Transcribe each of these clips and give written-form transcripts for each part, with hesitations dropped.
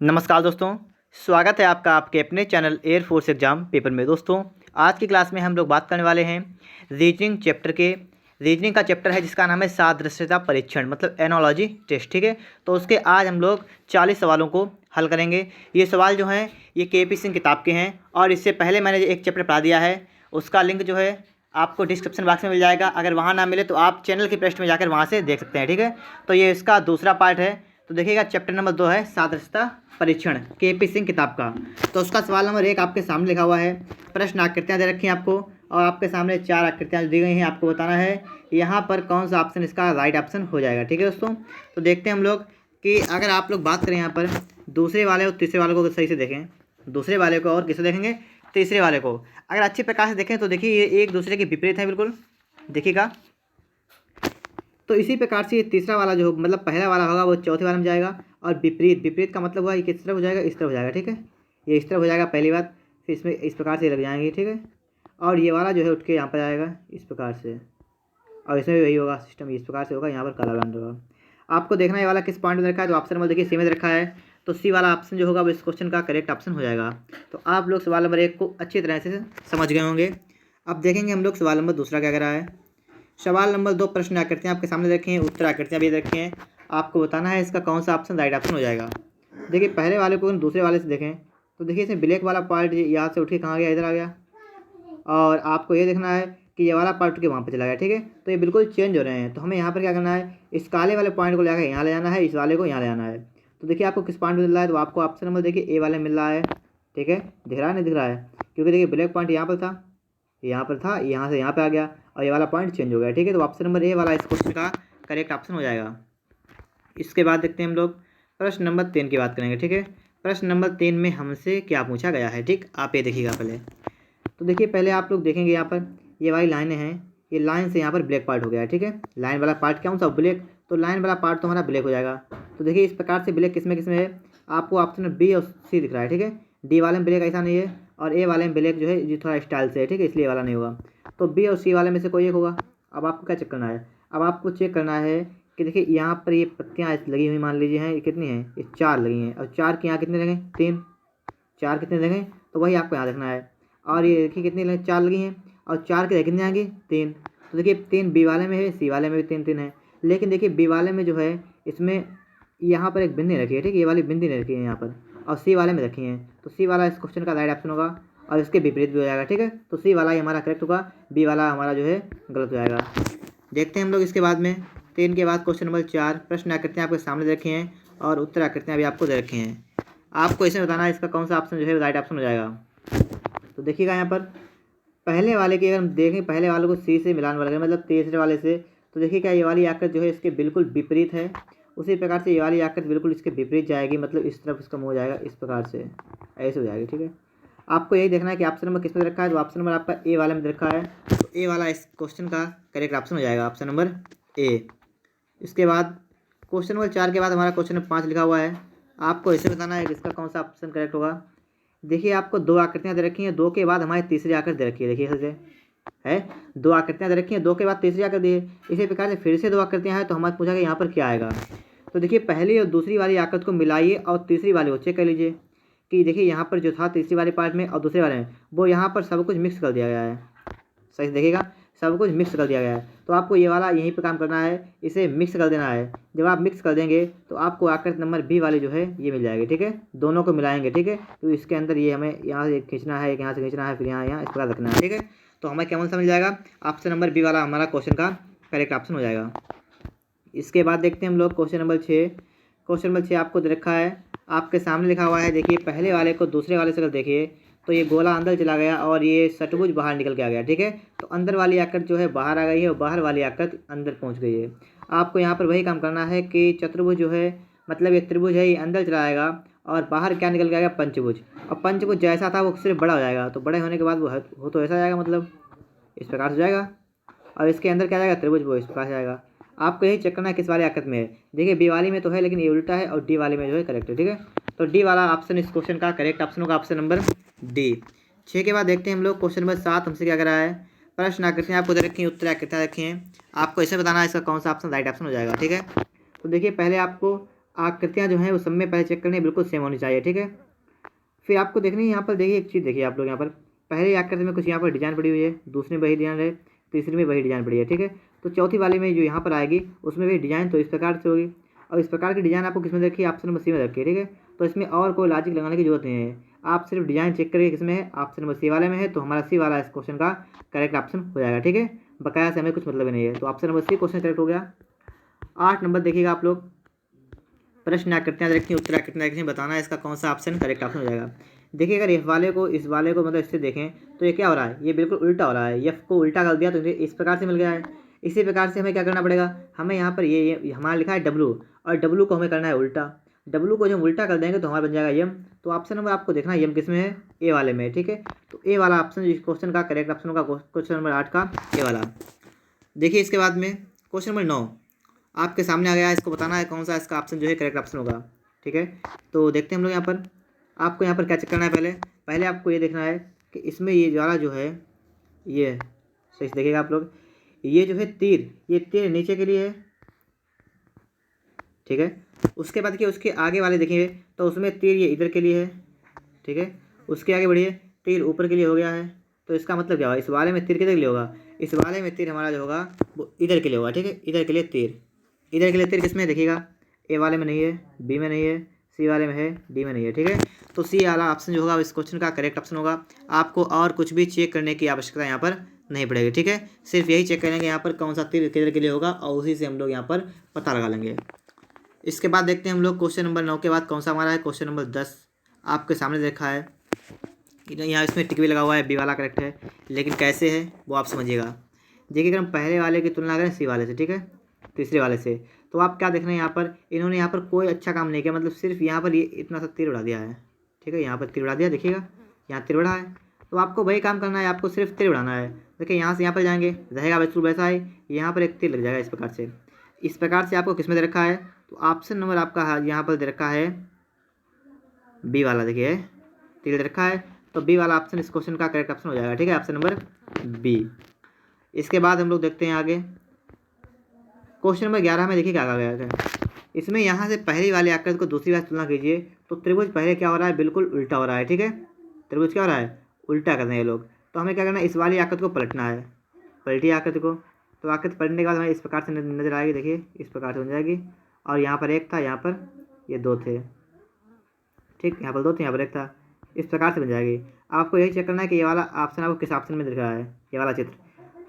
नमस्कार दोस्तों, स्वागत है आपका आपके अपने चैनल एयरफोर्स एग्जाम पेपर में। दोस्तों, आज की क्लास में हम लोग बात करने वाले हैं रीजनिंग का चैप्टर है जिसका नाम है सादृश्यता परीक्षण, मतलब एनोलॉजी टेस्ट। ठीक है, तो उसके आज हम लोग 40 सवालों को हल करेंगे। ये सवाल जो हैं ये के पी सिंह किताब के हैं और इससे पहले मैंने एक चैप्टर पढ़ा दिया है, उसका लिंक जो है आपको डिस्क्रिप्शन बॉक्स में मिल जाएगा। अगर वहाँ ना मिले तो आप चैनल के पृष्ठ में जाकर वहाँ से देख सकते हैं। ठीक है, तो ये इसका दूसरा पार्ट है। तो देखिएगा, चैप्टर नंबर 2 है सादृश्यता परीक्षण, के पी सिंह किताब का। तो उसका सवाल नंबर 1 आपके सामने लिखा हुआ है। प्रश्न आकृतियाँ दे रखी हैं आपको और आपके सामने 4 आकृतियाँ दी गई हैं। आपको बताना है यहाँ पर कौन सा ऑप्शन इसका राइट ऑप्शन हो जाएगा। ठीक है दोस्तों, तो देखते हैं हम लोग कि अगर आप लोग बात करें यहाँ पर दूसरे वाले और तीसरे वाले को सही से देखें, दूसरे वाले को और किसे देखेंगे, तीसरे वाले को अगर अच्छे प्रकार से देखें तो देखिए ये एक दूसरे के विपरीत है बिल्कुल, देखिएगा। तो इसी प्रकार से ये तीसरा वाला जो मतलब पहला वाला होगा वो चौथे वाले में जाएगा और विपरीत का मतलब हुआ ये किस तरफ हो जाएगा, इस तरफ हो जाएगा। ठीक है, ये इस तरफ हो जाएगा पहली बात, फिर इसमें इस प्रकार से लग जाएंगे। ठीक है, और ये वाला जो है उठ के यहाँ पर आएगा इस प्रकार से, और इसमें भी वही होगा, सिस्टम इस प्रकार से होगा, यहाँ पर काला रंग होगा। आपको देखना है ये वाला किस पॉइंट में रखा है, तो ऑप्शन नंबर देखिए सी में रखा है, तो सी वाला ऑप्शन जो होगा वो इस क्वेश्चन का करेक्ट ऑप्शन हो जाएगा। तो आप लोग सवाल नंबर 1 को अच्छी तरह से समझ गए होंगे। अब देखेंगे हम लोग सवाल नंबर दूसरा क्या कर रहा है। सवाल नंबर 2 प्रश्न आकृतियाँ आपके सामने रखी हैं, उत्तर आकृतियाँ भी रखी हैं। आपको बताना है इसका कौन सा ऑप्शन राइट ऑप्शन हो जाएगा। देखिए पहले वाले को दूसरे वाले से देखें तो देखिए इसमें ब्लैक वाला पार्ट यहाँ से उठ के कहाँ गया, इधर आ गया, और आपको ये देखना है कि ये वाला पार्ट उठ के वहाँ पर चला गया। ठीक है, तो ये बिल्कुल चेंज हो रहे हैं। तो हमें यहाँ पर क्या करना है, इस काले वाले पॉइंट को लेकर यहाँ ले जाना है, इस वाले को यहाँ ले जाना है। तो देखिए आपको किस पॉइंट मिल रहा है, तो आपको ऑप्शन नंबर देखिए ए वाले मिल रहा है। ठीक है, दिख रहा है नहीं दिख रहा है, क्योंकि देखिए ब्लैक पॉइंट यहाँ पर था, यहाँ से यहाँ पे आ गया और ये वाला पॉइंट चेंज हो गया। ठीक है, तो ऑप्शन नंबर ए वाला इस क्वेश्चन का करेक्ट ऑप्शन हो जाएगा। इसके बाद देखते हैं हम लोग प्रश्न नंबर 3 की बात करेंगे। ठीक है, प्रश्न नंबर 3 में हमसे क्या पूछा गया है। ठीक, आप ये देखिएगा पहले। तो देखिए पहले आप लोग देखेंगे यहाँ पर ये वाली लाइनें हैं, ये लाइन से यहाँ पर ब्लैक पार्ट हो गया है। ठीक है, लाइन वाला पार्ट कौन सा, ब्लैक, तो लाइन वाला पार्ट तो हमारा ब्लैक हो जाएगा। तो देखिए इस प्रकार से ब्लैक किसमें है, आपको ऑप्शन बी और सी दिख रहा है। ठीक है, डी वाले में ब्लैक ऐसा नहीं है और ए वाले में ब्लैक जो है ये थोड़ा स्टाइल से है। ठीक है, इसलिए वाला नहीं होगा, तो बी और सी वाले में से कोई एक होगा। अब आपको क्या चेक करना है, अब आपको चेक करना है कि देखिए यहाँ पर ये पत्तियाँ लगी हुई मान लीजिए हैं, ये कितनी हैं, ये 4 लगी हैं, और 4 के यहाँ कितने लगें, 3, 4 कितने लगें, तो वही आपको यहाँ देखना है। और ये देखिए कितनी लगी, 4 लगी हैं, और 4 के कितने आएंगे, 3। तो देखिए 3 बी वाले में है, सी वाले में भी 3 है, लेकिन देखिए बी वाले में जो है इसमें यहाँ पर एक बिंदी रखी है। ठीक है, ये वाली बिंदी नहीं रखी है यहाँ पर, और सी वाले में रखी हैं, तो सी वाला इस क्वेश्चन का राइट ऑप्शन होगा और इसके विपरीत भी हो जाएगा। ठीक है, तो सी वाला ही हमारा करेक्ट होगा, बी वाला हमारा जो है गलत हो जाएगा। देखते हैं हम लोग इसके बाद में 3 के बाद क्वेश्चन नंबर 4। प्रश्न आकृतियाँ आपके सामने दे रखी हैं और उत्तर आकृतियाँ भी आपको दे रखी हैं। आपको इसमें बताना है इसका कौन सा ऑप्शन जो है राइट ऑप्शन हो जाएगा। तो देखिएगा यहाँ पर पहले वाले की अगर हम देखें, पहले वाले को सी से मिलान वाले मतलब तीसरे वाले से, तो देखिए क्या ये वाली आकृति जो है इसके बिल्कुल विपरीत है। उसी प्रकार से ये वाली आकृति बिल्कुल इसके विपरीत जाएगी, मतलब इस तरफ इसका मुँह हो जाएगा, इस प्रकार से ऐसे हो जाएगी। ठीक है, आपको यही देखना है कि ऑप्शन नंबर किस में रखा है, तो ऑप्शन नंबर आपका ए वाले में रखा है, तो ए वाला इस क्वेश्चन का करेक्ट ऑप्शन हो जाएगा, ऑप्शन नंबर ए। इसके बाद क्वेश्चन नंबर 4 के बाद हमारा क्वेश्चन नंबर 5 लिखा हुआ है। आपको इसे बताना है कि इसका कौन सा ऑप्शन करेक्ट होगा। देखिए आपको 2 आकृतियाँ दे रखी हैं, 2 के बाद हमारी तीसरी आकृति दे रखी है। देखिए ऐसे है, 2 आकृतियाँ दे रखी हैं, 2 के बाद तीसरी आकृति है। इसी प्रकार से फिर से 2 आकृतियाँ हैं, तो हमारे पूछा कि यहाँ पर क्या आएगा। तो देखिए पहली और दूसरी वाली आकृति को मिलाइए और तीसरी वाली को चेक कर लीजिए कि देखिए यहाँ पर जो था तीसरी वाले पार्ट में और दूसरे वाले में, वो यहाँ पर सब कुछ मिक्स कर दिया गया है। सही से देखिएगा, सब कुछ मिक्स कर दिया गया है, तो आपको ये वाला यहीं पर काम करना है, इसे मिक्स कर देना है। जब आप मिक्स कर देंगे तो आपको आकृति नंबर बी वाली जो है ये मिल जाएगी। ठीक है, दोनों को मिलाएंगे। ठीक है, तो इसके अंदर ये हमें यहाँ से खींचना है, यहाँ से खींचना है, फिर यहाँ इस प्रकार रखना है। ठीक है, तो हमें कौन सा मिल जाएगा, ऑप्शन नंबर बी वाला हमारा क्वेश्चन का करेक्ट ऑप्शन हो जाएगा। इसके बाद देखते हैं हम लोग क्वेश्चन नंबर 6। क्वेश्चन नंबर 6 आपको दे रखा है, आपके सामने लिखा हुआ है। देखिए पहले वाले को दूसरे वाले से अगर देखिए तो ये गोला अंदर चला गया और ये षट्भुज बाहर निकल के आ गया। ठीक है, तो अंदर वाली आकृति जो है बाहर आ गई है और बाहर वाली आकृति अंदर पहुंच गई है। आपको यहाँ पर वही काम करना है कि चतुर्भुज जो है मतलब ये त्रिभुज है, ये अंदर चला आएगा और बाहर क्या निकल के आएगा, पंचभुज। और पंचभुज जैसा था वो सिर्फ बड़ा हो जाएगा, तो बड़े होने के बाद वो हो तो ऐसा जाएगा, मतलब इस प्रकार से जाएगा, और इसके अंदर क्या जाएगा, त्रिभुज, वो इस प्रकार से जाएगा। आपको यही चेक करना है किस वाली आकृति में है। देखिए बी वाली में तो है लेकिन ये उल्टा है, और डी वाले में जो है करेक्ट है। ठीक है, तो डी वाला ऑप्शन इस क्वेश्चन का करेक्ट ऑप्शन होगा, ऑप्शन नंबर डी। 6 के बाद देखते हैं हम लोग क्वेश्चन नंबर 7 हमसे क्या करा है। प्रश्न आकृतियाँ आपको दे रखी हैं, उत्तर आकृतियाँ रखी हैं, आपको इसे बताना है इसका कौन सा ऑप्शन राइट ऑप्शन हो जाएगा। ठीक है, तो देखिए पहले आपको आकृतियाँ जो हैं वो सब में पहले चेक करनी बिल्कुल सेम होनी चाहिए, ठीक है। फिर आपको देखनी है यहाँ पर, देखिए एक चीज़ देखिए आप लोग यहाँ पर, पहली आकृति में कुछ यहाँ पर डिजाइन पड़ी हुई है, दूसरी में वही डिजाइन है, तीसरी में वही डिजाइन पड़ी है, ठीक है। तो चौथी वाले में जो यहाँ पर आएगी उसमें भी डिजाइन तो इस प्रकार से होगी, और इस प्रकार की डिजाइन आपको किस में रखी है, ऑप्शन नंबर सी में रखी है, ठीक है। तो इसमें और कोई लॉजिक लगाने की जरूरत नहीं है, आप सिर्फ डिजाइन चेक करिए किसमें है, ऑप्शन नंबर सी वाले में है, तो हमारा सी वाला इस क्वेश्चन का करेक्ट ऑप्शन हो जाएगा, ठीक है। बकाया से हमें कुछ मतलब नहीं है, तो option number C question correct हो गया। 8 नंबर देखिएगा आप लोग, प्रश्न आकृतियाँ रखी, उत्तर आकृतियाँ रखी, बताना है इसका कौन सा ऑप्शन करेक्ट ऑप्शन हो जाएगा। देखिए अगर इस वाले को मतलब इससे देखें तो ये क्या हो रहा है, ये बिल्कुल उल्टा हो रहा है, एफ को उल्टा कर दिया तो इस प्रकार से मिल गया है। इसी प्रकार से हमें क्या करना पड़ेगा, हमें यहाँ पर ये हमारा लिखा है डब्लू, और डब्लू को हमें करना है उल्टा, डब्लू को जब हम उल्टा कर देंगे तो हमारा बन जाएगा यम। तो ऑप्शन नंबर आपको देखना है यम किस में है, ए वाले में, ठीक है। तो ए वाला ऑप्शन इस क्वेश्चन का करेक्ट ऑप्शन होगा, क्वेश्चन नंबर 8 का ए वाला। देखिए इसके बाद में क्वेश्चन नंबर 9 आपके सामने आ गया है, इसको बताना है कौन सा इसका ऑप्शन जो है करेक्ट ऑप्शन होगा, ठीक है। तो देखते हैं हम लोग यहाँ पर, आपको यहाँ पर क्या चेक करना है, पहले आपको ये देखना है कि इसमें ये वाला जो है, ये सही से देखिएगा आप लोग, ये जो है तीर, ये तीर नीचे के लिए है, ठीक है। उसके बाद देखिए उसके आगे वाले देखिए तो उसमें तीर ये इधर के लिए है, ठीक है। उसके आगे बढ़िए, तीर ऊपर के लिए हो गया है, तो इसका मतलब क्या होगा, इस वाले में तीर किधर के लिए होगा, इस वाले में तीर हमारा जो होगा वो इधर के लिए होगा, ठीक है। इधर के लिए तीर, इधर के लिए तीर किसमें देखिएगा, ए वाले में नहीं है, बी में नहीं है, सी वाले में है, डी में नहीं है, ठीक है। तो सी वाला ऑप्शन जो होगा इस क्वेश्चन का करेक्ट ऑप्शन होगा। आपको और कुछ भी चेक करने की आवश्यकता यहाँ पर नहीं पड़ेगी, ठीक है। सिर्फ यही चेक करेंगे यहाँ पर कौन सा तीर किधर के लिए होगा, और उसी से हम लोग यहाँ पर पता लगा लेंगे। इसके बाद देखते हैं हम लोग क्वेश्चन नंबर 9 के बाद कौन सा हमारा है, क्वेश्चन नंबर 10 आपके सामने देखा है, यहाँ इसमें टिक भी लगा हुआ है, बी वाला करेक्ट है, लेकिन कैसे है वो आप समझिएगा। देखिए अगर हम पहले वाले की तुलना करें सी वाले से, ठीक है, तीसरे वाले से, तो आप क्या देख रहे हैं यहाँ पर, इन्होंने यहाँ पर कोई अच्छा काम नहीं किया, मतलब सिर्फ यहाँ पर ये इतना सा तीर उड़ा दिया है, ठीक है। यहाँ पर तीर उड़ा दिया, देखिएगा यहाँ तीर उड़ा है, तो आपको वही काम करना है, आपको सिर्फ तीर उड़ाना है। देखिए यहाँ से यहाँ पर जाएंगे, रहेगा बिल्कुल वैसा ही, यहाँ पर एक तीर लग जाएगा इस प्रकार से आपको किस में दे रखा है, तो ऑप्शन नंबर आपका यहाँ पर दे रखा है बी वाला, देखिए तीर दे रखा है, तो बी वाला ऑप्शन इस क्वेश्चन का करेक्ट ऑप्शन हो जाएगा, ठीक है, ऑप्शन नंबर बी। इसके बाद हम लोग देखते हैं आगे क्वेश्चन नंबर 11 में, देखिए क्या कहा गया है इसमें, यहाँ से पहली वाली आकृति को दूसरी वाली तुलना कीजिए, तो त्रिभुज पहले क्या हो रहा है, बिल्कुल उल्टा हो रहा है, ठीक है। त्रिभुज क्या हो रहा है, उल्टा कर रहे हैं ये लोग, तो हमें क्या करना है, इस वाली आकृति को पलटना है, पलटी आकृति को, तो आकृति पलटने के बाद हमें इस प्रकार से नजर आएगी, देखिए इस प्रकार से बन जाएगी, और यहाँ पर एक था, यहाँ पर ये दो थे, ठीक, यहाँ पर दो थे, यहाँ पर एक था, इस प्रकार से बन जाएगी। आपको यही चेक करना है कि ये वाला ऑप्शन आपको किस ऑप्शन में दिख रहा है, ये वाला चित्र,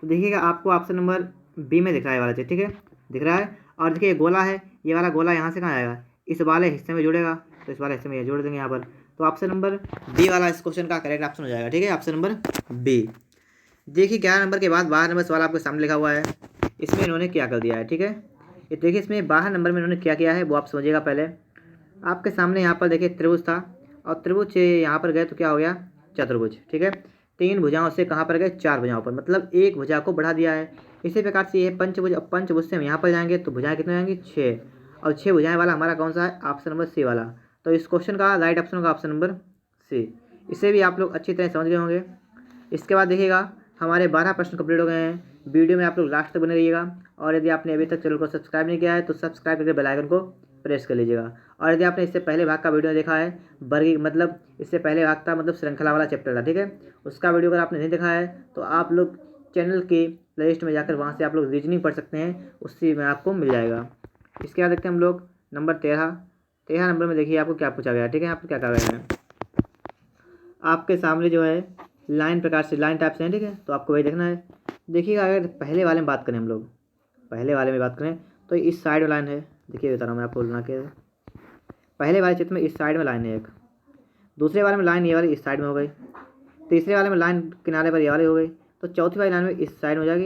तो देखिएगा आपको ऑप्शन नंबर बी में दिख रहा है ये वाला चित्र, ठीक है, दिख रहा है। और देखिए गोला है, ये वाला गोला यहाँ से कहाँ आएगा, इस वाले हिस्से में जुड़ेगा, तो इस वाले हिस्से में ये जोड़ देंगे यहाँ पर, तो ऑप्शन नंबर बी वाला इस क्वेश्चन का करेक्ट ऑप्शन हो जाएगा, ठीक है, ऑप्शन नंबर बी। देखिए 11 नंबर के बाद 12 नंबर सवाल आपके सामने लिखा हुआ है, इसमें इन्होंने क्या कर दिया है, ठीक है। ये देखिए इसमें 12 नंबर में इन्होंने क्या किया है वो आप समझिएगा। पहले आपके सामने यहाँ पर देखिए त्रिभुज था, और त्रिभुज से यहाँ पर गए तो क्या हो गया, चतुर्भुज, ठीक है। 3 भुजाओं से कहाँ पर गए, 4 भुजाओं पर, मतलब एक भुजा को बढ़ा दिया है। इसी प्रकार से ये पंचभुज, अब पंचभुज से हम यहाँ पर जाएंगे तो भुजाएं कितने आएंगी, 6, और 6 भुजाएं वाला हमारा कौन सा है, ऑप्शन नंबर सी वाला। तो इस क्वेश्चन का राइट ऑप्शन होगा ऑप्शन नंबर सी। इसे भी आप लोग अच्छी तरह समझ गए होंगे। इसके बाद देखिएगा हमारे 12 प्रश्न कंप्लीट हो गए हैं। वीडियो में आप लोग लास्ट तक बने रहिएगा, और यदि आपने अभी तक चैनल को सब्सक्राइब नहीं किया है तो सब्सक्राइब करके बेल आइकन को प्रेस कर लीजिएगा। और यदि आपने इससे पहले भाग का वीडियो देखा है, वर्गीकरण मतलब इससे पहले भाग था, मतलब श्रृंखला वाला चैप्टर था, ठीक है, उसका वीडियो अगर आपने नहीं देखा है तो आप लोग चैनल की प्लेलिस्ट में जाकर वहाँ से आप लोग रीजनिंग पढ़ सकते हैं, उससे में आपको मिल जाएगा। इसके बाद देखते हैं हम लोग नंबर 13 नंबर में, देखिए आपको क्या पूछा गया है, ठीक है। यहाँ पर क्या कहा गया है, आपके सामने जो है लाइन प्रकार से, लाइन टाइप से है, ठीक है, तो आपको वही देखना है। देखिएगा अगर पहले वाले में बात करें, हम लोग पहले वाले में बात करें तो इस साइड में लाइन है, देखिए बता रहा हूँ मैं आपको बना के, पहले वाले चित्र में इस साइड में लाइन है एक, दूसरे वाले में लाइन ये वाली इस साइड में हो गई, तीसरे वाले में लाइन किनारे पर ये वाली हो गई, तो चौथी वाली लाइन में इस साइड में हो जाएगी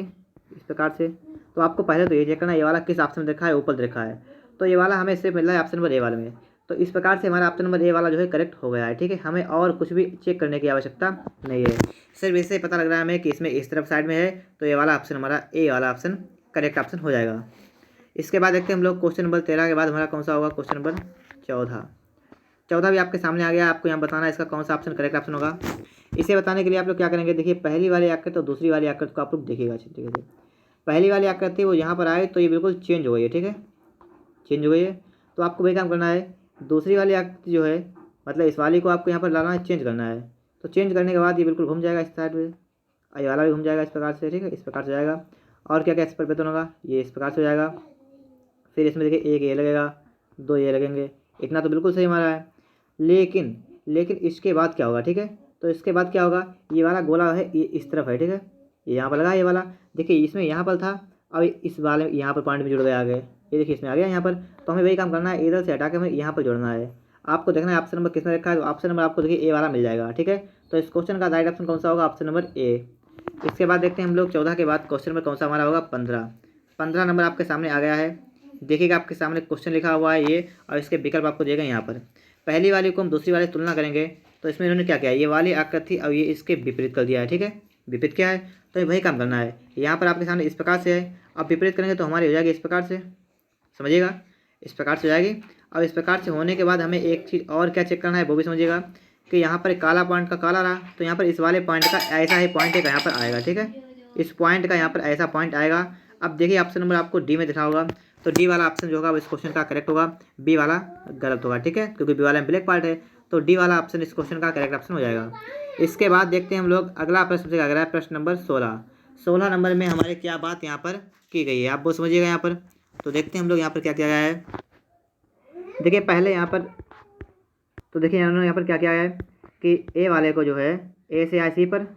इस प्रकार से। तो आपको पहले तो ये चेक करना ये वाला किस ऑप्शन में देखा है, ऊपर देखा है, तो ये वाला हमें सिर्फ मिल रहा है ऑप्शन नंबर ए वाले में, तो इस प्रकार से हमारा ऑप्शन नंबर ए वाला जो है करेक्ट हो गया है, ठीक है। हमें और कुछ भी चेक करने की आवश्यकता नहीं है, सिर्फ इससे पता लग रहा है हमें कि इसमें इस तरफ साइड में है, तो ये वाला ऑप्शन हमारा ए वाला ऑप्शन करेक्ट ऑप्शन हो जाएगा। इसके बाद देखते हैं हम लोग क्वेश्चन नंबर 13 के बाद हमारा कौन सा होगा, क्वेश्चन नंबर 14 भी आपके सामने आ गया। आपको यहाँ बताना है इसका कौन सा ऑप्शन करेक्ट ऑप्शन होगा। इसे बताने के लिए आप लोग क्या करेंगे, देखिए पहली वाली आकृति और दूसरी वाली आकृति को आप लोग देखिएगा अच्छी तरीके से। पहली वाली आकृति वो यहाँ पर आए तो ये बिल्कुल चेंज हो गई है, ठीक है, चेंज हो गई है। तो आपको वही काम करना है, दूसरी वाली आकृति जो है मतलब इस वाली को आपको यहाँ पर लाना है, चेंज करना है। तो चेंज करने के बाद ये बिल्कुल घूम जाएगा इस साइड में, ये वाला भी घूम जाएगा इस प्रकार से, ठीक है, इस प्रकार से जाएगा। और क्या क्या इस पर परिवर्तन होगा, ये इस प्रकार से हो जाएगा। फिर इसमें देखिए एक ये लगेगा, दो ये लगेंगे, इतना तो बिल्कुल सही हमारा है। लेकिन इसके बाद क्या होगा, ठीक है, तो इसके बाद क्या होगा, ये वाला गोला है ये इस तरफ है, ठीक है, ये यहाँ पर लगा ये वाला, देखिए इसमें यहाँ पर था, अब इस वाले यहाँ पर पॉइंट में जुड़ गया आगे, ये देखिए इसमें आ गया यहाँ पर। तो हमें वही काम करना है, इधर से हटा के हमें यहाँ पर जोड़ना है। आपको देखना है ऑप्शन नंबर किसमें रखा है, तो ऑप्शन नंबर आपको देखिए ए वाला मिल जाएगा, ठीक है। तो इस क्वेश्चन का राइट ऑप्शन कौन सा होगा, ऑप्शन नंबर ए। इसके बाद देखते हैं हम लोग 14 के बाद क्वेश्चन नंबर कौन सा हमारा होगा, 15 नंबर आपके सामने आ गया है। देखिएगा आपके सामने क्वेश्चन लिखा हुआ है ये, और इसके विकल्प आपको देगा यहाँ पर। पहली वाली को हम दूसरी वाली तुलना करेंगे, तो इसमें इन्होंने क्या किया, ये वाली आकृति और ये इसके विपरीत कर दिया है, ठीक है। विपरीत क्या है, तो ये वही काम करना है। यहाँ पर आपके सामने इस प्रकार से है, अब विपरीत करेंगे तो हमारी हो जाएगी इस प्रकार से, समझिएगा, इस प्रकार से हो जाएगी। अब इस प्रकार से होने के बाद हमें एक चीज़ और क्या चेक करना है, वो भी समझिएगा कि यहाँ पर काला पॉइंट का काला रहा, तो यहाँ पर इस वाले पॉइंट का ऐसा ही पॉइंट एक यहाँ पर आएगा, ठीक है, इस पॉइंट का यहाँ पर ऐसा पॉइंट आएगा। अब देखिए ऑप्शन नंबर आपको डी में दिखा होगा, तो डी वाला ऑप्शन जो होगा इस क्वेश्चन का करेक्ट होगा, बी वाला गलत होगा, ठीक है, क्योंकि बी वाला में ब्लैक पार्ट है। तो डी वाला ऑप्शन इस क्वेश्चन का करेक्ट ऑप्शन हो जाएगा। इसके बाद देखते हैं हम लोग अगला प्रश्न से अगला प्रश्न नंबर 16 नंबर में हमारे क्या बात यहाँ पर की गई है, आप वो समझिएगा यहाँ पर। तो देखते हैं हम लोग यहाँ पर क्या किया गया है, देखिए पहले यहाँ पर, तो देखिए इन्होंने यहाँ पर क्या किया है कि ए वाले को जो है ए से आए सी पर,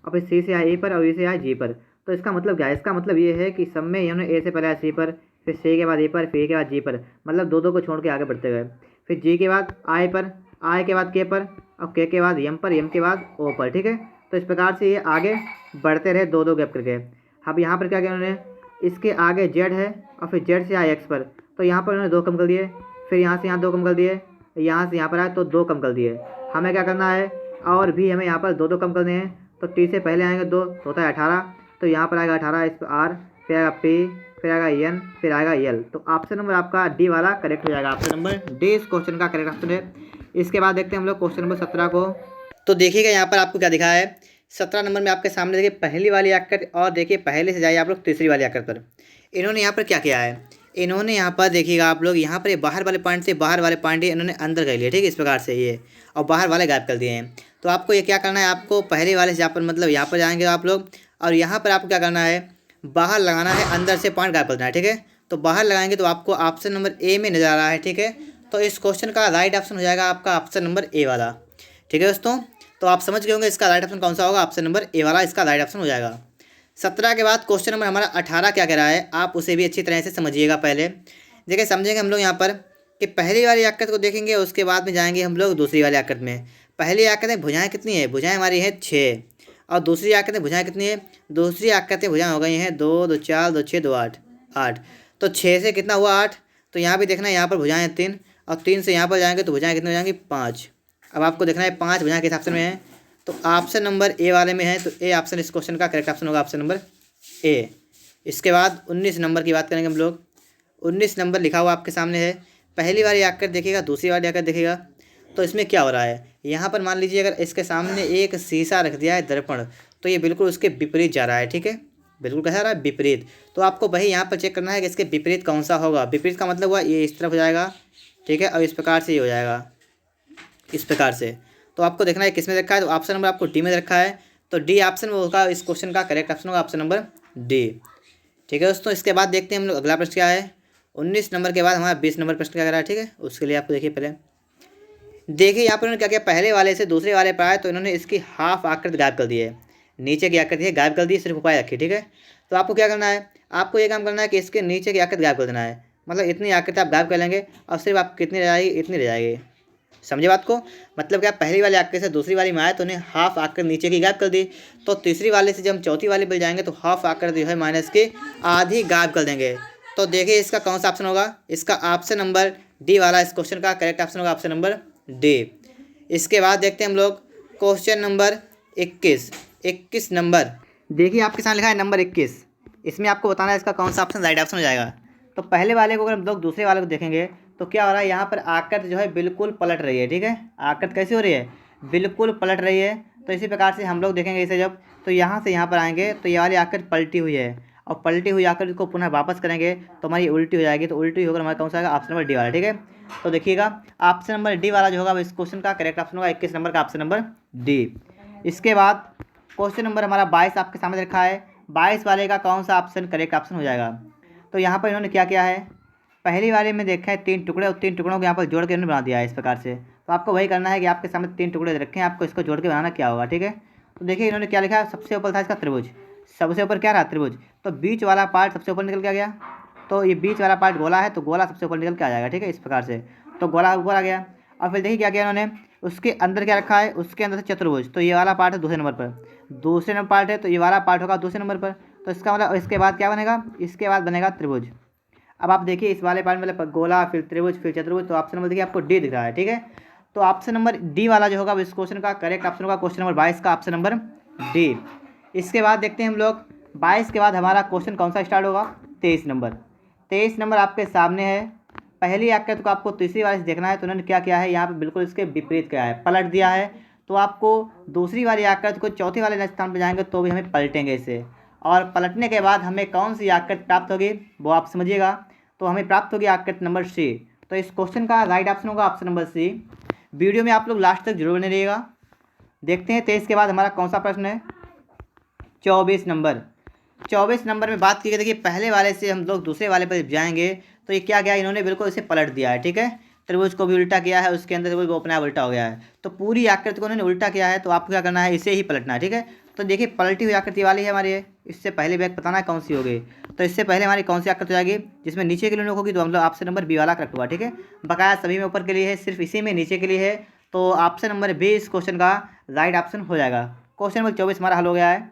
और फिर सी से आए ए पर, और ई से आए जी पर। तो इसका मतलब क्या है, इसका मतलब ये है कि सब में इन्होंने ए से पहले आए सी पर, फिर सी के बाद ए पर, फिर ए के बाद जी पर, मतलब दो दो को छोड़ के आगे बढ़ते गए। फिर जी के बाद आई पर, आई के बाद के पर, और के बाद यम पर, यम के बाद ओ पर, ठीक है। तो इस प्रकार से ये आगे बढ़ते रहे दो दो गैप करके। अब यहाँ पर क्या किया उन्होंने, इसके आगे जेड है और फिर जेड से आए एक्स पर, तो यहाँ पर उन्होंने दो कम कर दिए, फिर यहाँ से यहाँ दो कम कर दिए, यहाँ से यहाँ पर आए तो दो कम कर दिए। हमें क्या करना है, और भी हमें यहाँ पर दो दो कम करने हैं। तो टी से पहले आएंगे दो, तो होता है 18, तो यहाँ पर आएगा 18, इस पर आर, फिर आएगा पी, फिर आएगा एन, फिर आएगा एल। तो ऑप्शन नंबर आपका डी वाला करेक्ट हो जाएगा, ऑप्शन नंबर डी इस क्वेश्चन का करेक्ट ऑप्शन है। इसके बाद देखते हैं हम लोग क्वेश्चन नंबर 17 को। तो देखिएगा यहाँ पर आपको क्या दिखा है, 17 नंबर में आपके सामने देखिए पहली वाली आकृति, और देखिए पहले से जाइए आप लोग तीसरी वाली आकृति पर। इन्होंने यहाँ पर क्या किया है, इन्होंने यहाँ पर देखिएगा आप लोग, यहाँ पर ये बाहर वाले पॉइंट से बाहर वाले पॉइंट इन्होंने अंदर कर लिया, ठीक है, इस प्रकार से ये, और बाहर वाले गायब कर दिए हैं। तो आपको ये क्या करना है, आपको पहले वाले से यहाँ पर मतलब यहाँ पर जाएंगे आप लोग, और यहाँ पर आपको क्या करना है, बाहर लगाना है, अंदर से पॉइंट गायब कर देना है, ठीक है। तो बाहर लगाएंगे तो आपको ऑप्शन नंबर ए में नजर आ रहा है, ठीक है। तो इस क्वेश्चन का राइट ऑप्शन हो जाएगा आपका ऑप्शन नंबर ए वाला, ठीक है दोस्तों। तो आप समझ गए होंगे इसका राइट ऑप्शन कौन सा होगा, ऑप्शन नंबर ए वाला इसका राइट ऑप्शन हो जाएगा। 17 के बाद क्वेश्चन नंबर हमारा 18 क्या कह रहा है, आप उसे भी अच्छी तरह से समझिएगा। पहले देखिए समझेंगे हम लोग यहाँ पर कि पहली वाली आकृति को देखेंगे, उसके बाद में जाएंगे हम लोग दूसरी वाली आकृति में। पहली आकृति में भुजाएं कितनी है, भुजाएं हमारी है 6, और दूसरी आकृति में भुजाएं कितनी है, दूसरी आकृति में भुजाएं हो गई हैं 2, 2 4, 2 6, 2 8। तो 6 से कितना हुआ 8, तो यहाँ भी देखना है, यहाँ पर भुजाएं 3, और 3 से यहाँ पर जाएंगे तो भुजाएं कितनी हो जाएंगी 5। अब आपको देखना है 5 भुजाएं किस ऑप्शन में है, तो ऑप्शन नंबर ए वाले में है। तो ए ऑप्शन इस क्वेश्चन का करेक्ट ऑप्शन होगा, ऑप्शन नंबर ए। इसके बाद 19 नंबर की बात करेंगे हम लोग। 19 नंबर लिखा हुआ आपके सामने है, पहली वाली आकृति देखिएगा, दूसरी वाली आकृति देखिएगा। तो इसमें क्या हो रहा है, यहाँ पर मान लीजिए अगर इसके सामने एक शीशा रख दिया है दर्पण, तो ये बिल्कुल उसके विपरीत जा रहा है, ठीक है, बिल्कुल कैसा रहा है, विपरीत। तो आपको वही यहाँ पर चेक करना है कि इसके विपरीत कौन सा होगा। विपरीत का मतलब हुआ ये इस तरफ हो जाएगा, ठीक है, और इस प्रकार से ये हो जाएगा, इस प्रकार से। तो आपको देखना है किसमें रखा है, तो ऑप्शन नंबर आपको डी में रखा है। तो डी ऑप्शन वो होगा इस क्वेश्चन का करेक्ट ऑप्शन होगा, ऑप्शन नंबर डी, ठीक है दोस्तों। इसके बाद देखते हैं हम लोग अगला प्रश्न क्या है। 19 नंबर के बाद हमारा 20 नंबर प्रश्न क्या कर रहा है, ठीक है। उसके लिए आपको देखिए पहले देखिए यहाँ पर उन्होंने क्या किया, पहले वाले से दूसरे वाले पर आए तो इन्होंने इसकी हाफ आकृति गायब कर दी है, नीचे की आकृति है गायब कर दी, सिर्फ उपाय रखी, ठीक है। तो आपको क्या करना है, आपको ये काम करना है कि इसके नीचे की आकृति गायब कर देना है, मतलब इतनी आकृति आप गायब कर लेंगे, और सिर्फ आप कितनी रह जाएगी, इतनी रह जाएगी। समझे बात को, मतलब क्या पहली वाली आकृति से दूसरी वाली में आए तो उन्हें हाफ आकृति नीचे की गायब कर दी। तो तीसरी वाले से जब हम चौथी वाली पर जाएंगे तो हाफ आकृति जो है माइनस की आधी गायब कर देंगे। तो देखिए इसका कौन सा ऑप्शन होगा, इसका ऑप्शन नंबर डी वाला इस क्वेश्चन का करेक्ट ऑप्शन होगा, ऑप्शन नंबर डी। इसके बाद देखते हैं हम लोग क्वेश्चन नंबर 21 नंबर। देखिए आपके साथ लिखा है नंबर 21, इसमें आपको बताना है इसका कौन सा ऑप्शन राइट ऑप्शन हो जाएगा। तो पहले वाले को अगर हम लोग दूसरे वाले को देखेंगे तो क्या हो रहा है, यहाँ पर आकृति जो है बिल्कुल पलट रही है, ठीक है। आकृति कैसी हो रही है, बिल्कुल पलट रही है। तो इसी प्रकार से हम लोग देखेंगे इसे जब, तो यहाँ से यहाँ पर आएंगे तो ये वाली आकृति पलटी हुई है, और पलटी हुई आकृति को पुनः वापस करेंगे तो हमारी उल्टी हो जाएगी, तो उल्टी होकर हमारा कौन सा आएगा, ऑप्शन नंबर डी वाला। ठीक है, तो देखिएगा ऑप्शन नंबर डी वाला जो होगा इस क्वेश्चन का करेक्ट ऑप्शन होगा 21 नंबर का ऑप्शन नंबर डी। इसके बाद क्वेश्चन नंबर हमारा 22 आपके सामने रखा है। 22 वाले का कौन सा ऑप्शन करेक्ट ऑप्शन हो जाएगा। तो यहाँ पर इन्होंने क्या किया है, पहली वाले में देखा है 3 टुकड़े और 3 टुकड़ों को यहाँ पर जोड़ के इन्होंने बना दिया है इस प्रकार से। तो आपको वही करना है कि आपके सामने 3 टुकड़े रखे हैं, आपको इसको जोड़ के बनाना क्या होगा। ठीक है, तो देखिए इन्होंने क्या लिखा है, सबसे ऊपर था इसका त्रिभुज, सबसे ऊपर क्या रहा त्रिभुज, तो बीच वाला पार्ट सबसे ऊपर निकल के आ गया, तो ये बीच वाला पार्ट गोला है तो गोला सबसे ऊपर निकल के आ जाएगा। ठीक है, इस प्रकार से तो गोला ऊपर आ गया। और फिर देखिए क्या किया इन्होंने, उसके अंदर क्या रखा है, उसके अंदर से चतुर्भुज, तो ये वाला पार्ट है दूसरे नंबर पर, दूसरे नंबर पार्ट है तो ये वाला पार्ट होगा दूसरे नंबर पर। तो इसका मतलब इसके बाद क्या बनेगा, इसके बाद बनेगा त्रिभुज। अब आप देखिए इस वाले पार्ट में मतलब गोला फिर त्रिभुज फिर चतुर्भुज, तो ऑप्शन नंबर देखिए आपको डी दिख रहा है। ठीक है, तो ऑप्शन नंबर डी वाला जो होगा इस क्वेश्चन का करेक्ट ऑप्शन होगा क्वेश्चन नंबर 22 का ऑप्शन नंबर डी। इसके बाद देखते हैं हम लोग 22 के बाद हमारा क्वेश्चन कौन सा स्टार्ट होगा, 23 नंबर। 23 नंबर आपके सामने है। पहली आकृति को आपको तीसरी वाले से देखना है, तो उन्होंने क्या किया है, यहाँ पे बिल्कुल इसके विपरीत किया है, पलट दिया है। तो आपको दूसरी वाली आकृति को चौथी वाले स्थान पर जाएंगे तो भी हमें पलटेंगे इसे, और पलटने के बाद हमें कौन सी आकृति प्राप्त होगी वो आप समझिएगा। तो हमें प्राप्त होगी आकृति नंबर सी। तो इस क्वेश्चन का राइट ऑप्शन होगा ऑप्शन नंबर सी। वीडियो में आप लोग लास्ट तक जरूर बने रहिएगा। देखते हैं 23 के बाद हमारा कौन सा प्रश्न है, 24 नंबर। 24 नंबर में बात की गई, देखिए पहले वाले से हम लोग दूसरे वाले पर जाएंगे तो ये क्या किया इन्होंने, बिल्कुल इसे पलट दिया है। ठीक है, त्रिभुज को भी उल्टा किया है, उसके अंदर त्रिभुज वो अपने आप उल्टा हो गया है, तो पूरी आकृति को उन्होंने उल्टा किया है। तो आपको क्या करना है, इसे ही पलटना है। ठीक है, तो देखिए पलटी हुई आकृति वाली है हमारी ये, इससे पहले बैग बताना है कौन सी होगी। तो इससे पहले हमारी कौन सी आकृति हो जाएगी, जिसमें नीचे के लिए होगी, तो हम लोग ऑप्शन नंबर बी वाला करेक्ट हुआ। ठीक है, बकाया सभी में ऊपर के लिए है, सिर्फ इसी में नीचे के लिए है, तो ऑप्शन नंबर बी इस क्वेश्चन का राइट ऑप्शन हो जाएगा। क्वेश्चन नंबर 24 हमारा हल हो गया है।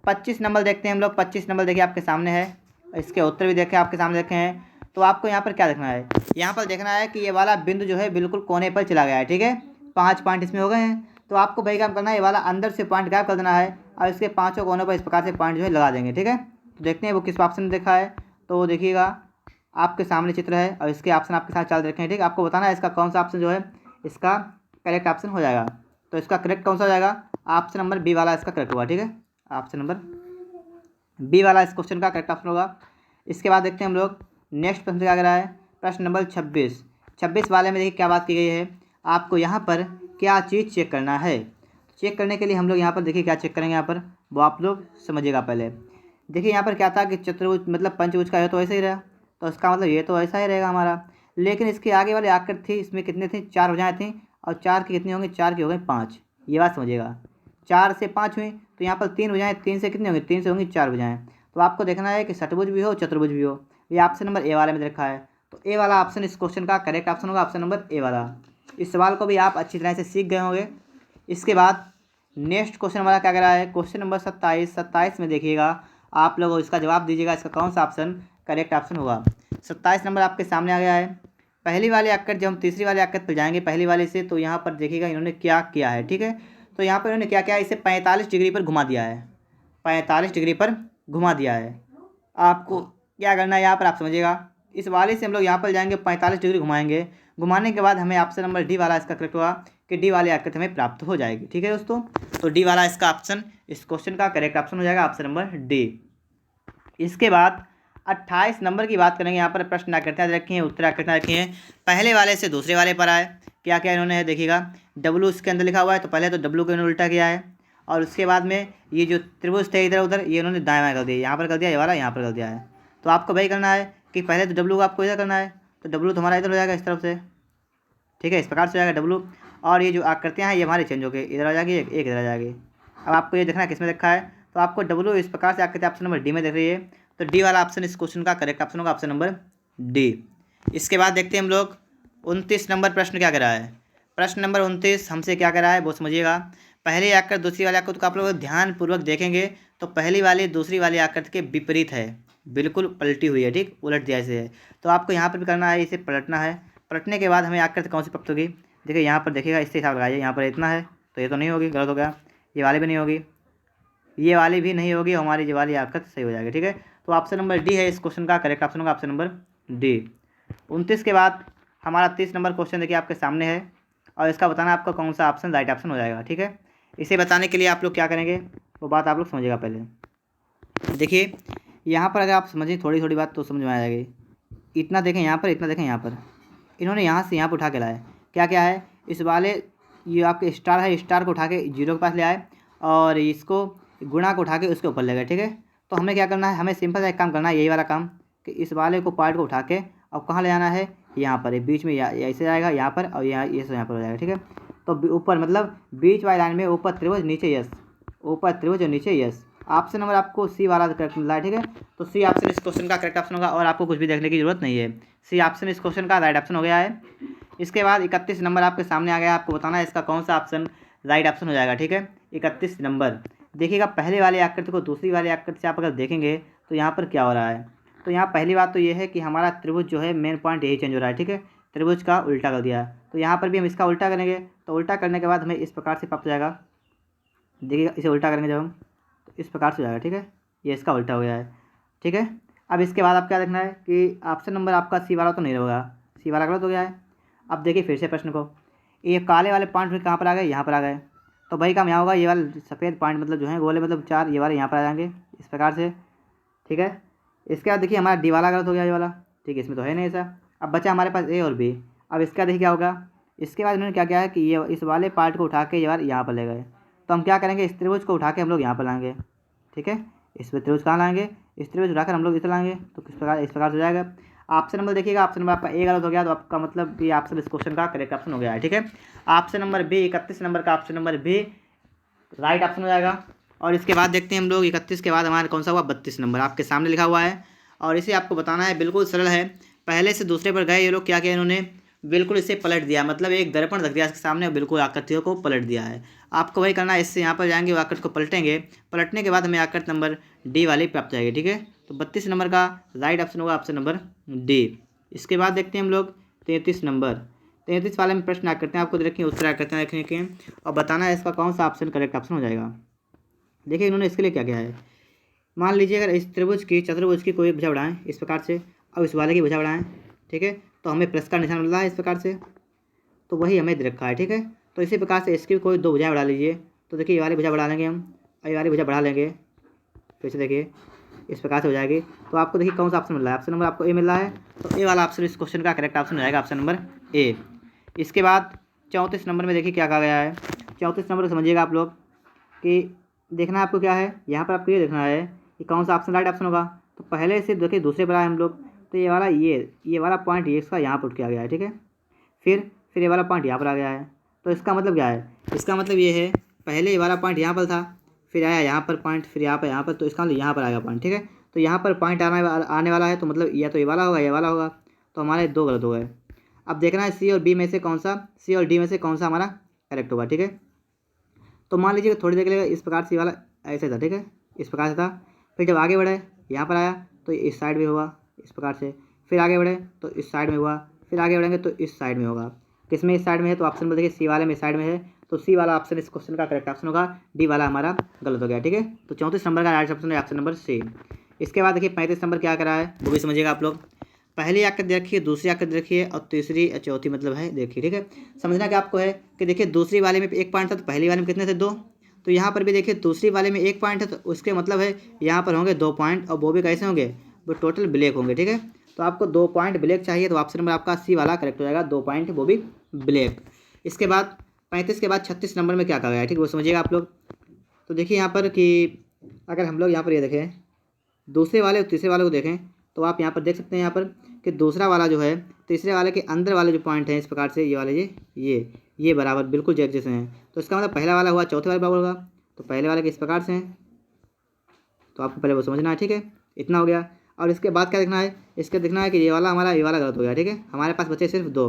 25 नंबर देखते हैं हम लोग। 25 नंबर देखिए आपके सामने है, इसके उत्तर भी देखें आपके सामने देखे हैं। तो आपको यहाँ पर क्या देखना है, यहाँ पर देखना है कि ये वाला बिंदु जो है बिल्कुल कोने पर चला गया है। ठीक है, 5 पॉइंट इसमें हो गए हैं, तो आपको वही काम करना है, ये वाला अंदर से पॉइंट गायब कर देना है और इसके 5 कोनों पर इस प्रकार से पॉइंट जो है लगा देंगे। ठीक है, तो देखते हैं वो किस ऑप्शन में देखा है। तो देखिएगा आपके सामने चित्र है और इसके ऑप्शन आपके साथ चाल रखे हैं। ठीक है, आपको बताना है इसका कौन सा ऑप्शन जो है इसका करेक्ट ऑप्शन हो जाएगा। तो इसका करेक्ट कौन सा हो जाएगा, ऑप्शन नंबर बी वाला इसका करेक्ट हुआ। ठीक है, ऑप्शन नंबर बी वाला इस क्वेश्चन का करेक्ट ऑप्शन होगा। इसके बाद देखते हैं हम लोग नेक्स्ट प्रश्न क्या कह रहा है, प्रश्न नंबर 26। 26 वाले में देखिए क्या बात की गई है, आपको यहाँ पर क्या चीज़ चेक करना है। चेक करने के लिए हम लोग यहाँ पर देखिए क्या चेक करेंगे, यहाँ पर वो आप लोग समझिएगा। पहले देखिए यहाँ पर क्या था कि चतुर्भुज मतलब पंचभुज का है तो ऐसा ही रहा, तो इसका मतलब ये तो ऐसा ही रहेगा हमारा। लेकिन इसके आगे वाली आकृति थी, इसमें कितने थे, 4 भुजाएं थी, और 4 की कितनी होंगी, 4 की हो गई 5। ये बात समझिएगा, 4 से 5 हुई, तो यहाँ पर 3 भुजाएं, 3 से कितनी होंगी, 3 से होंगी 4 भुजाएं। तो आपको देखना है कि षटभुज भी हो चतुर्भुज भी हो। ये ऑप्शन नंबर ए वाले में रखा है, तो ए वाला ऑप्शन इस क्वेश्चन का करेक्ट ऑप्शन होगा, ऑप्शन नंबर ए वाला। इस सवाल को भी आप अच्छी तरह से सीख गए होंगे। इसके बाद नेक्स्ट क्वेश्चन हमारा क्या कह रहा है, क्वेश्चन नंबर 27। 27 में देखिएगा आप लोग इसका जवाब दीजिएगा, इसका कौन सा ऑप्शन करेक्ट ऑप्शन होगा। 27 नंबर आपके सामने आ गया है। पहली वाली आकृति जब हम तीसरी वाली आकृति पर जाएंगे पहली वाले से, तो यहाँ पर देखिएगा इन्होंने क्या किया है। ठीक है, तो यहाँ पर इन्होंने क्या किया है, इसे 45 डिग्री पर घुमा दिया है, 45 डिग्री पर घुमा दिया है। आपको क्या करना है यहाँ पर आप समझिएगा, इस वाले से हम लोग यहाँ पर जाएंगे 45 डिग्री घुमाएंगे, घुमाने के बाद हमें ऑप्शन नंबर डी वाला इसका करेक्ट होगा कि डी वाली आकृति हमें प्राप्त हो जाएगी। ठीक है दोस्तों, तो डी वाला इसका ऑप्शन इस क्वेश्चन का करेक्ट ऑप्शन हो जाएगा, ऑप्शन नंबर डी। इसके बाद 28 नंबर की बात करेंगे। यहाँ पर प्रश्न आकृतियाँ रखी हैं, उत्तर आकृतियाँ रखी हैं। पहले वाले से दूसरे वाले पर आए, क्या क्या इन्होंने देखिएगा, डब्लू इसके अंदर लिखा हुआ है, तो पहले तो डब्लू को इन्होंने उल्टा किया है, और उसके बाद में ये जो त्रिभुज थे इधर उधर ये इन्होंने दाएं बाएं कर दिया, यहाँ पर कर दिया, ये वाला यहाँ पर कर दिया है। तो आपको वही करना है कि पहले तो डब्लू को आपको इधर करना है, तो डब्लू तो हमारा इधर हो जाएगा इस तरफ से। ठीक है, इस प्रकार से हो जाएगा डब्लू, और ये जो आकृतियाँ हैं ये हमारे चेंज हो गए, इधर आ जाएगी एक इधर आ जाएगी। अब आपको ये देखना है किसमें रखा है, तो आपको डब्लू इस प्रकार से आकृति ऑप्शन नंबर डी में देख रही है, तो डी वाला ऑप्शन इस क्वेश्चन का करेक्ट ऑप्शन होगा, ऑप्शन नंबर डी। इसके बाद देखते हैं हम लोग 29 नंबर प्रश्न क्या कर रहा है। प्रश्न नंबर 29 हमसे क्या कर रहा है वो समझिएगा। पहली आकृति दूसरी वाली आकृति को आप लोग ध्यानपूर्वक देखेंगे तो पहली वाली दूसरी वाली आकृति के विपरीत है, बिल्कुल पलटी हुई है। ठीक, उलट दिया ऐसे है, तो आपको यहाँ पर भी करना है, इसे पलटना है। पलटने के बाद हमें आकृति कौन सी प्राप्त होगी, देखिए यहाँ पर देखिएगा, इससे हिसाब लगाइए। यहाँ पर इतना है तो ये तो नहीं होगी, गलत हो गया। ये वाली भी नहीं होगी, ये वाली भी नहीं होगी, हमारी ये वाली आकृति सही हो जाएगी। ठीक है, तो ऑप्शन नंबर डी है इस क्वेश्चन का करेक्ट ऑप्शन होगा, ऑप्शन नंबर डी। 29 के बाद हमारा 30 नंबर क्वेश्चन देखिए आपके सामने है, और इसका बताना आपका कौन सा ऑप्शन राइट ऑप्शन हो जाएगा। ठीक है, इसे बताने के लिए आप लोग क्या करेंगे वो बात आप लोग समझिएगा। पहले देखिए यहाँ पर अगर आप समझें थोड़ी थोड़ी बात तो समझ में आ जाएगी। इतना देखें यहाँ पर, इतना देखें यहाँ पर, इन्होंने यहाँ से यहाँ पर उठा के लाया। क्या क्या है इस वाले, ये आपके स्टार है, स्टार को उठा के जीरो के पास ले आए और इसको गुणा को उठा के उसके ऊपर ले गए। ठीक है, तो हमें क्या करना है, हमें सिंपल सा एक काम करना है, यही वाला काम कि इस वाले को पार्ट को उठा के अब कहाँ ले आना है, यहाँ पर बीच में, ऐसे जाएगा यहाँ पर और यहाँ ये यहाँ पर हो जाएगा। ठीक है, तो ऊपर मतलब बीच वाली लाइन में ऊपर त्रिभुज नीचे यस, ऊपर त्रिभुज और नीचे यस। ऑप्शन नंबर आपको सी वाला करेक्ट मिला है। ठीक है, तो सी ऑप्शन इस क्वेश्चन का करेक्ट ऑप्शन होगा और आपको कुछ भी देखने की जरूरत नहीं है। सी ऑप्शन इस क्वेश्चन का राइट ऑप्शन हो गया है। इसके बाद 31 नंबर आपके सामने आ गया, आपको बताना है इसका कौन सा ऑप्शन राइट ऑप्शन हो जाएगा। ठीक है, 31 नंबर देखिएगा, पहले वाले आकृति को दूसरी वाली आकृति से आप अगर देखेंगे तो यहाँ पर क्या हो रहा है। तो यहाँ पहली बात तो ये है कि हमारा त्रिभुज जो है मेन पॉइंट यही चेंज हो रहा है। ठीक है, त्रिभुज का उल्टा कर दिया, तो यहाँ पर भी हम इसका उल्टा करेंगे, तो उल्टा करने के बाद हमें इस प्रकार से प्राप्त हो जाएगा। देखिएगा, इसे उल्टा करेंगे जब हम तो इस प्रकार से हो जाएगा। ठीक है, ये इसका उल्टा हो गया है। ठीक है, अब इसके बाद आप क्या देखना है कि ऑप्शन नंबर आपका सी वाला तो नहीं होगा, सी वाला गलत हो गया है। अब देखिए फिर से प्रश्न को, ये काले वाले पॉइंट कहाँ पर आ गए, यहाँ पर आ गए, तो भाई काम यहाँ होगा, ये वाले सफ़ेद पॉइंट मतलब जो है गोले मतलब 4, ये वाले यहाँ पर आ जाएंगे इस प्रकार से। ठीक है, इसके बाद देखिए हमारा डी वाला गलत हो गया, ये वाला। ठीक है, इसमें तो है नहीं ऐसा। अब बचा हमारे पास ए और बी। अब इसका देखिए क्या होगा, इसके बाद इन्होंने क्या किया है कि ये इस वाले पार्ट को उठा के ये वाले यहाँ पर ले गए, तो हम क्या करेंगे, इस त्रिभुज को उठा के हम लोग यहाँ पर लाएंगे। ठीक है, इस पर त्रिभुज कहाँ लाएंगे, इस त्रिभुज उठाकर हम लोग इसे लाएंगे, तो किस प्रकार, इस प्रकार से हो जाएगा। ऑप्शन नंबर देखिएगा, ऑप्शन नंबर आपका ए गलत हो गया, तो आपका मतलब ये ऑप्शन इस क्वेश्चन का करेक्ट ऑप्शन हो गया है। ठीक है, ऑप्शन नंबर बी, 31 नंबर का option number B right option हो जाएगा। और इसके बाद देखते हैं हम लोग 31 के बाद हमारा कौन सा हुआ, 32 नंबर आपके सामने लिखा हुआ है और इसे आपको बताना है। बिल्कुल सरल है, पहले से दूसरे पर गए ये लोग, क्या किया इन्होंने, बिल्कुल इसे पलट दिया, मतलब एक दर्पण रख दिया इसके सामने, बिल्कुल आकृतियों को पलट दिया है। आपको वही करना है, इससे यहाँ पर जाएंगे, आकृति को पलटेंगे, पलटने के बाद हमें आकृति नंबर डी वाली प्राप्त हो जाएगी। ठीक है, तो 32 नंबर का राइट ऑप्शन होगा ऑप्शन नंबर डी। इसके बाद देखते हैं हम लोग 33 नंबर, 33 वाले में प्रश्न आकृतियाँ आपको रखी हैं, उत्तर आकृतियाँ रखने के और बताना है इसका कौन सा ऑप्शन करेक्ट ऑप्शन हो जाएगा। देखिए इन्होंने इसके लिए क्या किया है, मान लीजिए अगर इस त्रिभुज की चतुर्भुज की कोई एक भुजा बढ़ाएं इस प्रकार से, अब इस वाले की भुजा बढ़ाएं, ठीक है, तो हमें प्लस का निशान मिल रहा है इस प्रकार से, तो वही हमें दे रखा है। ठीक है, तो इसी प्रकार से इसकी कोई दो भुजाएं बढ़ा लीजिए, तो देखिए ये वाली भुजा बढ़ा लेंगे हम और ये वाली भुजा बढ़ा लेंगे, फिर से देखिए इस प्रकार से हो जाएगी। तो आपको देखिए कौन सा ऑप्शन मिल रहा है, ऑप्शन नंबर आपको ए मिल रहा है, तो ए वाला ऑप्शन इस क्वेश्चन का करेक्ट ऑप्शन हो जाएगा ऑप्शन नंबर ए। इसके बाद 34 नंबर में देखिए क्या कहा गया है, 34 नंबर समझिएगा आप लोग कि देखना आपको क्या है, यहाँ पर आपको ये देखना है कि कौन सा ऑप्शन राइट ऑप्शन होगा। तो पहले से देखिए दूसरे पर आए हम लोग, तो ये वाला ये वाला पॉइंट ये इसका यहाँ पर उठ के आ गया है। ठीक है, फिर ये वाला पॉइंट यहाँ पर आ गया है, तो इसका मतलब क्या है, इसका मतलब ये है पहले ये वाला पॉइंट यहाँ पर था, फिर आया यहाँ पर पॉइंट, फिर यहाँ पर, तो इसका मतलब यहाँ पर आएगा पॉइंट। ठीक है, तो यहाँ पर पॉइंट आने वाला है, तो मतलब या तो ये वाला होगा, ये वाला होगा, तो हमारे दो गलत हो गए। अब देखना है सी और बी में से कौन सा, सी और डी में से कौन सा हमारा करेक्ट होगा। ठीक है, तो मान लीजिए थोड़ी देर के लिए इस प्रकार से वाला ऐसे था। ठीक है, इस प्रकार से था, फिर जब आगे बढ़े यहाँ पर आया तो इस साइड में हुआ इस प्रकार से, फिर आगे बढ़े तो इस साइड में हुआ, फिर आगे बढ़ेंगे तो इस साइड में होगा। किसमें इस साइड में है, तो ऑप्शन में देखिए सी वाले में साइड में है, तो सी वाला ऑप्शन इस क्वेश्चन का करेक्ट ऑप्शन होगा, डी वाला हमारा गलत हो गया। ठीक है, तो 34 नंबर का राइट ऑप्शन है ऑप्शन नंबर सी। इसके बाद देखिए 35 नंबर क्या करा है वो भी समझिएगा आप लोग। पहली आकृति रखिए, दूसरी आकृति रखिए और तीसरी चौथी मतलब है देखिए। ठीक है, समझना क्या आपको है कि देखिए दूसरी वाले में एक पॉइंट था, तो पहली वाले में कितने थे, दो, तो यहाँ पर भी देखिए दूसरी वाले में एक पॉइंट है, तो उसके मतलब है यहाँ पर होंगे दो पॉइंट और वो भी कैसे होंगे, वो टोटल ब्लैक होंगे। ठीक है, तो आपको 2 पॉइंट ब्लैक चाहिए, तो ऑप्शन नंबर आपका सी वाला करेक्ट हो जाएगा, 2 पॉइंट वो भी ब्लैक। इसके बाद 35 के बाद 36 नंबर में क्या कहा गया है, ठीक है, वो समझिएगा आप लोग। तो देखिए यहाँ पर कि अगर हम लोग यहाँ पर ये देखें दूसरे वाले और तीसरे वाले को देखें, तो आप यहाँ पर देख सकते हैं यहाँ पर कि दूसरा वाला जो है तीसरे वाले के अंदर वाले जो पॉइंट हैं इस प्रकार से ये वाले ये बराबर बिल्कुल जैसे हैं, तो इसका मतलब पहला वाला हुआ चौथे वाले बराबर होगा, तो पहले वाले के इस प्रकार से हैं, तो आपको पहले वो समझना है। ठीक है, इतना हो गया। और इसके बाद क्या देखना है, इसके देखना है कि ये वाला गलत हो गया। ठीक है, हमारे पास बचे सिर्फ 2।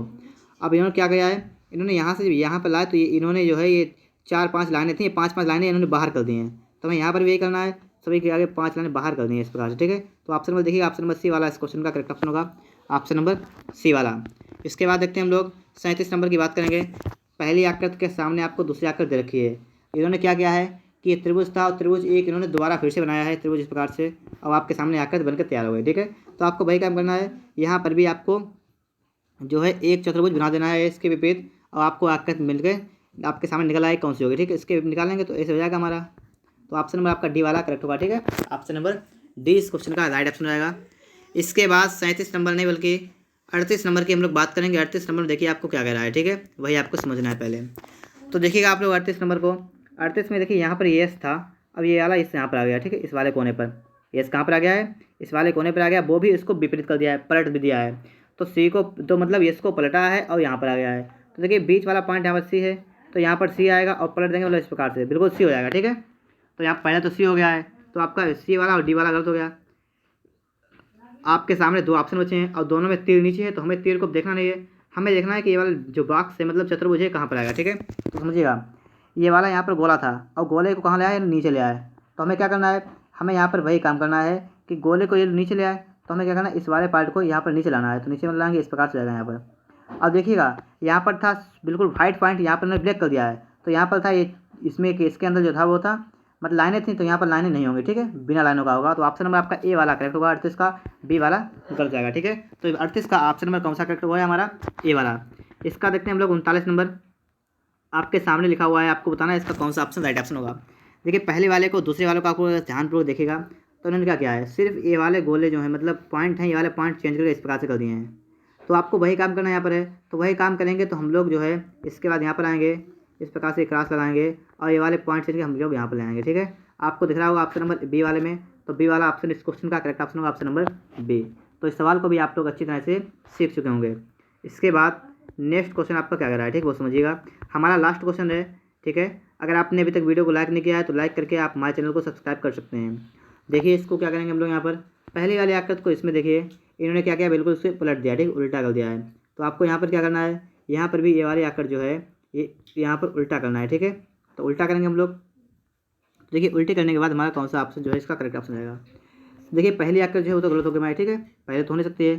अब इन्होंने क्या किया है, इन्होंने यहाँ से यहाँ पर लाए, तो ये इन्होंने जो है ये 4-5 लाइनें थी, 5-5 लाइनें इन्होंने बाहर कर दी हैं, तो हमें यहाँ पर भी यही करना है, सभी के आगे 5 लाइनें बाहर कर दी हैं इस प्रकार से। ठीक है, तो ऑप्शन नंबर देखिए ऑप्शन नंबर सी वाला इस क्वेश्चन का करेक्ट ऑप्शन होगा ऑप्शन नंबर सी वाला। इसके बाद देखते हैं हम लोग 37 नंबर की बात करेंगे। पहली आकृति के सामने आपको दूसरी आकृति दे रखी है, इन्होंने क्या किया है कि ये त्रिभुज था और त्रिभुज एक इन्होंने दोबारा फिर से बनाया है त्रिभुज इस प्रकार से, अब आपके सामने आकृति बनकर तैयार हो गई। ठीक है, तो आपको वही काम करना है, यहाँ पर भी आपको जो है एक चतुर्भुज बना देना है इसके विपरीत, और आपको आकृति मिलकर आपके सामने निकल आए कौन सी होगी। ठीक है, इसके निकालेंगे तो ऐसे हो जाएगा हमारा, तो ऑप्शन नंबर आपका डी वाला करेक्ट होगा। ठीक है, ऑप्शन नंबर डी इस क्वेश्चन का राइट ऑप्शन हो जाएगा। इसके बाद 37 नंबर नहीं बल्कि 38 नंबर की हम लोग बात करेंगे। 38 नंबर देखिए आपको क्या कह रहा है, ठीक है, वही आपको समझना है पहले। तो देखिएगा आप लोग 38 नंबर को, 38 में देखिए यहाँ पर यस था, अब ये वाला इस यहाँ पर आ गया, ठीक है, इस वाले कोने पर यस कहाँ पर आ गया है, इस वाले कोने पर आ गया, वो भी इसको विपरीत कर दिया है, पलट भी दिया है। तो सी को तो मतलब यस को पलटा है और यहाँ पर आ गया है। तो देखिए बीच वाला पॉइंट यहाँ पर सी है, तो यहाँ पर सी आएगा और पलट देंगे मतलब इस प्रकार से बिल्कुल सी हो जाएगा, ठीक है। तो यहाँ पहले तो सी हो गया है, तो आपका सी वाला और डी वाला गलत हो गया। आपके सामने दो ऑप्शन बचे हैं और दोनों में तीर नीचे है, तो हमें तीर को देखना नहीं है, हमें देखना है कि ये वाला जो बॉक्स है मतलब चतुर्भुज है कहाँ पर आएगा, ठीक है। तो समझिएगा ये वाला यहाँ पर गोला था और गोले को कहाँ ले आए, नीचे ले आए। तो हमें क्या करना है, हमें यहाँ पर वही काम करना है कि गोले को ये नीचे ले आए, तो हमें क्या करना है, इस वाले पार्ट को यहाँ पर नीचे लाना है। तो नीचे में लाएंगे इस प्रकार से जाएगा यहाँ पर। अब देखिएगा यहाँ पर था बिल्कुल वाइट पॉइंट, यहाँ पर मैंने ब्लैक कर दिया है, तो यहाँ पर था ये इसमें कि इसके अंदर जो था वो था मतलब लाइनें थी, तो यहाँ पर लाइनें नहीं होंगी, ठीक है, बिना लाइनों का होगा। तो ऑप्शन नंबर आपका ए वाला करेक्ट होगा, 38 का, बी वाला गलत जाएगा, ठीक है। तो 38 का ऑप्शन नंबर कौन सा करेक्ट हुआ है हमारा, ए वाला। इसका देखते हैं हम लोग 39 नंबर आपके सामने लिखा हुआ है, आपको बताना है इसका कौन सा ऑप्शन राइट ऑप्शन होगा। देखिए पहले वाले को दूसरे वाले को आपको ध्यानपूर्वक देखेगा तो उन्होंने क्या किया है, सिर्फ ये वाले गोले जो हैं मतलब पॉइंट हैं, ये वाले पॉइंट चेंज करके इस प्रकार से कर दिए हैं। तो आपको वही काम करना यहाँ पर है, तो वही काम करेंगे। तो हम लोग जो है इसके बाद यहाँ पर आएंगे, इस प्रकार से क्रॉस लगाएंगे और ये वाले पॉइंट चेंज के हम लोग यहाँ पर ले आएंगे, ठीक है। आपको दिख रहा होगा ऑप्शन नंबर बी वाले में, तो बी वाला ऑप्शन इस क्वेश्चन का करेक्ट ऑप्शन होगा ऑप्शन नंबर बी। तो इस सवाल को भी आप लोग अच्छी तरह से सीख चुके होंगे। इसके बाद नेक्स्ट क्वेश्चन आपका क्या कर रहा है, ठीक है, वो समझिएगा। हमारा लास्ट क्वेश्चन है, ठीक है। अगर आपने अभी तक वीडियो को लाइक नहीं किया है तो लाइक करके आप हमारे चैनल को सब्सक्राइब कर सकते हैं। देखिए इसको क्या करेंगे हम लोग यहाँ पर, पहले वाले आकृति को इसमें देखिए इन्होंने क्या किया, बिल्कुल उसे पलट दिया, ठीक, उल्टा कर दिया है। तो आपको यहाँ पर क्या करना है, यहाँ पर भी ये वाली आकृति जो है ये यहाँ पर उल्टा करना है, ठीक है। तो उल्टा करेंगे हम लोग। देखिए उल्टे करने के बाद हमारा कौन सा ऑप्शन जो है इसका करेक्ट ऑप्शन आएगा। देखिए पहली आकृति जो है वो तो गलत हो गई हमारी, ठीक है, पहले तो हो नहीं सकती है।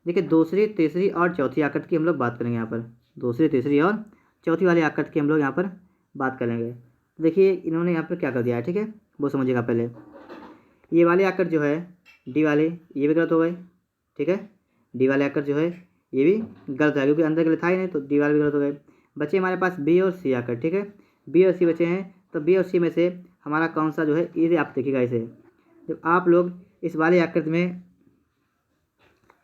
देखिए दूसरी, तीसरी और चौथी आकृति की हम लोग बात करेंगे यहाँ पर, दूसरी, तीसरी और चौथी वाली आकृति की हम लोग यहाँ पर बात करेंगे। देखिए इन्होंने यहाँ पर क्या कर दिया है, ठीक है, वो समझिएगा पहले। ये वाली आकृति जो है डी वाले, ये भी गलत हो गए, ठीक है। डी वाले आकृति जो है ये भी गलत है क्योंकि अंदर के लिए था ही नहीं, तो डी वाले भी गलत हो गए। बचे हमारे पास बी और सी आकृति, ठीक है, बी और सी बचे हैं। तो बी और सी में से हमारा कौन सा जो है, ये आप देखिएगा इसे, जब आप लोग इस वाली आकृति में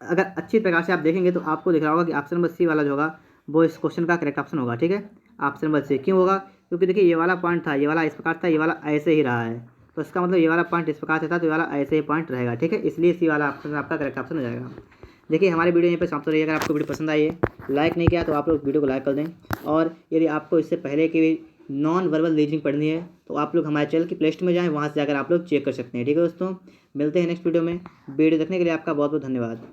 अगर अच्छी प्रकार से आप देखेंगे तो आपको दिख रहा होगा कि ऑप्शन नंबर सी वाला जो होगा वो इस क्वेश्चन का करेक्ट ऑप्शन होगा, ठीक है, ऑप्शन नंबर सी। क्यों होगा, क्योंकि देखिए ये वाला पॉइंट था, ये वाला इस प्रकार था, ये वाला ऐसे ही रहा है, तो इसका मतलब ये वाला पॉइंट इस प्रकार से था, तो ये वाला ऐसे ही पॉइंट रहेगा, ठीक है, इसलिए सी वाला ऑप्शन आपका करेक्ट ऑप्शन हो जाएगा। देखिए हमारी वीडियो यहीं पर समाप्त हो रही है। अगर आपको वीडियो पसंद आई है, लाइक नहीं किया तो आप लोग वीडियो को लाइक कर दें, और यदि आपको इससे पहले की नॉन वर्बल रीजनिंग पढ़नी है तो आप लोग हमारे चैनल की प्ले लिस्ट में जाएँ, वहाँ से जाकर आप लोग चेक कर सकते हैं, ठीक है दोस्तों। मिलते हैं नेक्स्ट वीडियो में। वीडियो देखने के लिए आपका बहुत बहुत धन्यवाद।